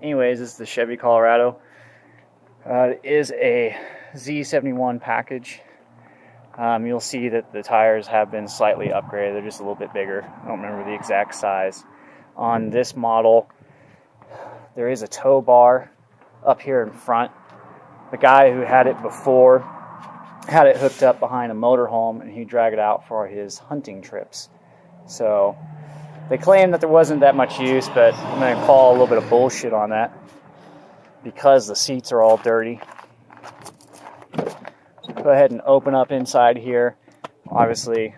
Anyways, this is the Chevy Colorado. It is a Z71 package. You'll see that the tires have been slightly upgraded. They're just a little bit bigger. I don't remember the exact size. On this model, there is a tow bar up here in front. The guy who had it before had it hooked up behind a motorhome, and he'd drag it out for his hunting trips. So they claim that there wasn't that much use, but I'm going to call a little bit of bullshit on that because the seats are all dirty. Go ahead and open up inside here. Obviously,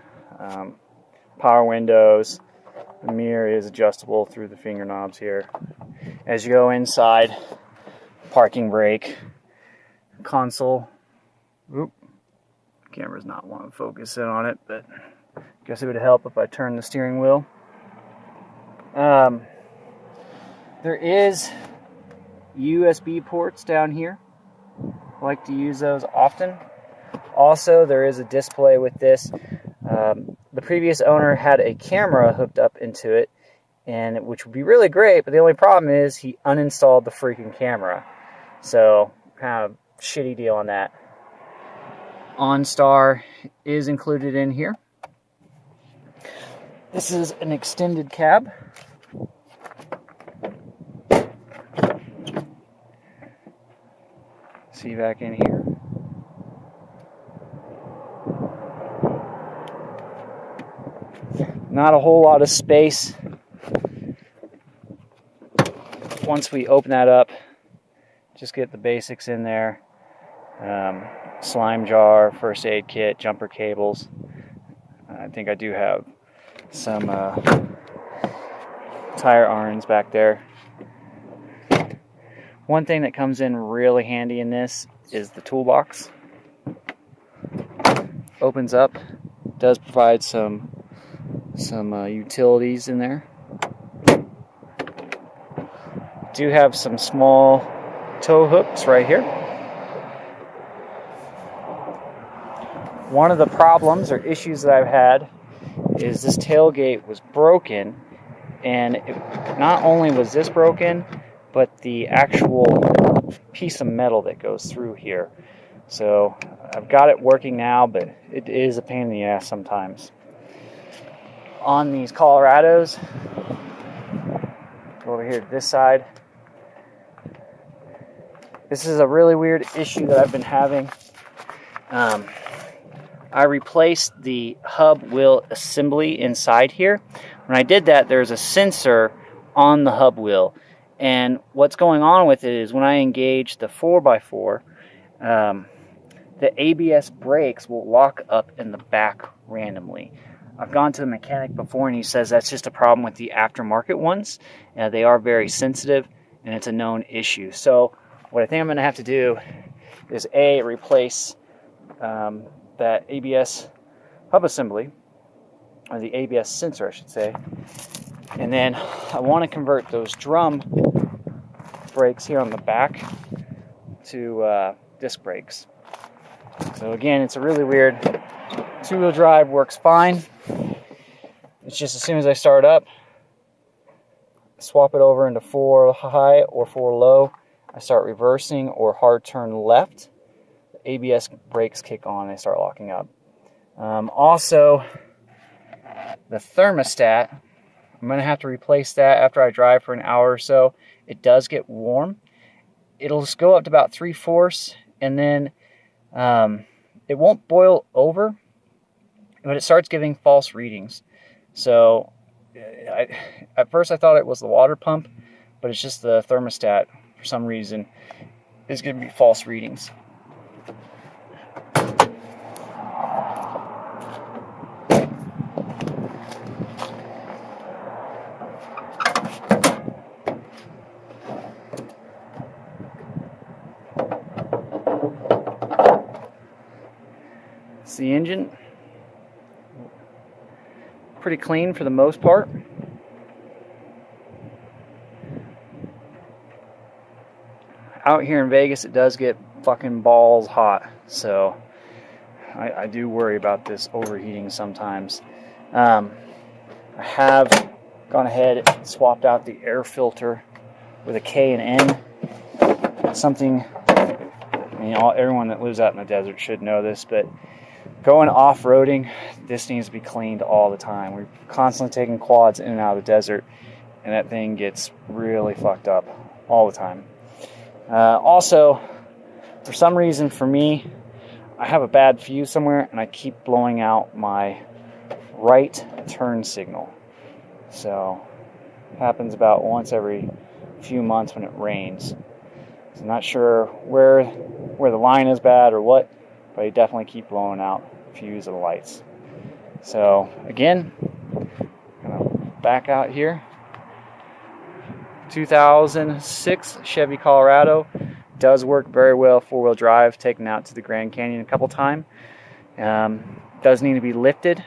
power windows. The mirror is adjustable through the finger knobs here. As you go inside, parking brake, console. Oop, camera's not wanting to focus in on it, but I guess it would help if I turn the steering wheel. There is USB ports down here. I like to use those often. Also, there is a display with this. The previous owner had a camera hooked up into it, and which would be really great, but the only problem is he uninstalled the freaking camera. So, kind of shitty deal on that. OnStar is included in here. This is an extended cab. See back in here. Not a whole lot of space. Once we open that up, just get the basics in there. Slime jar, first aid kit, jumper cables. I think I do have some tire irons back there. One thing that comes in really handy in this is the toolbox. Opens up, does provide some utilities in there. Do have some small tow hooks right here. One of the problems or issues that I've had is this tailgate was broken, and not only was this broken, but the actual piece of metal that goes through here. So I've got it working now, but it is a pain in the ass sometimes. On these Colorados, go over here to this side. This is a really weird issue that I've been having. I replaced the hub wheel assembly inside here. When I did that, there's a sensor on the hub wheel. And what's going on with it is when I engage the 4x4, the ABS brakes will lock up in the back randomly. I've gone to the mechanic before, and he says that's just a problem with the aftermarket ones. They are very sensitive, and it's a known issue. So what I think I'm going to have to do is replace that ABS hub assembly, or the ABS sensor, I should say. And then I want to convert those drum brakes here on the back to disc brakes. So again, it's a really weird. Two-wheel drive works fine. It's just as soon as I start up, swap it over into 4 high or 4 low, I start reversing or hard turn left, the ABS brakes kick on and they start locking up. Also, the thermostat, I'm going to have to replace that after I drive for an hour or so. It does get warm. It'll just go up to about 3/4, and then it won't boil over, but it starts giving false readings. So at first I thought it was the water pump, but it's just the thermostat for some reason is going to be false readings. It's the engine. Pretty clean for the most part. Out here in Vegas, it does get fucking balls hot, so I do worry about this overheating sometimes. I have gone ahead and swapped out the air filter with a K and N. Something, I mean, everyone that lives out in the desert should know this, but going off-roading, this needs to be cleaned all the time. We're constantly taking quads in and out of the desert, and that thing gets really fucked up all the time. Also, for some reason for me, I have a bad fuse somewhere, and I keep blowing out my right turn signal. So it happens about once every few months when it rains. So I'm not sure where the line is bad or what, but I definitely keep blowing out fuse of the lights. So again, I'm gonna back out here. 2006 Chevy Colorado, does work very well, 4-wheel drive, taken out to the Grand Canyon a couple times. Does need to be lifted.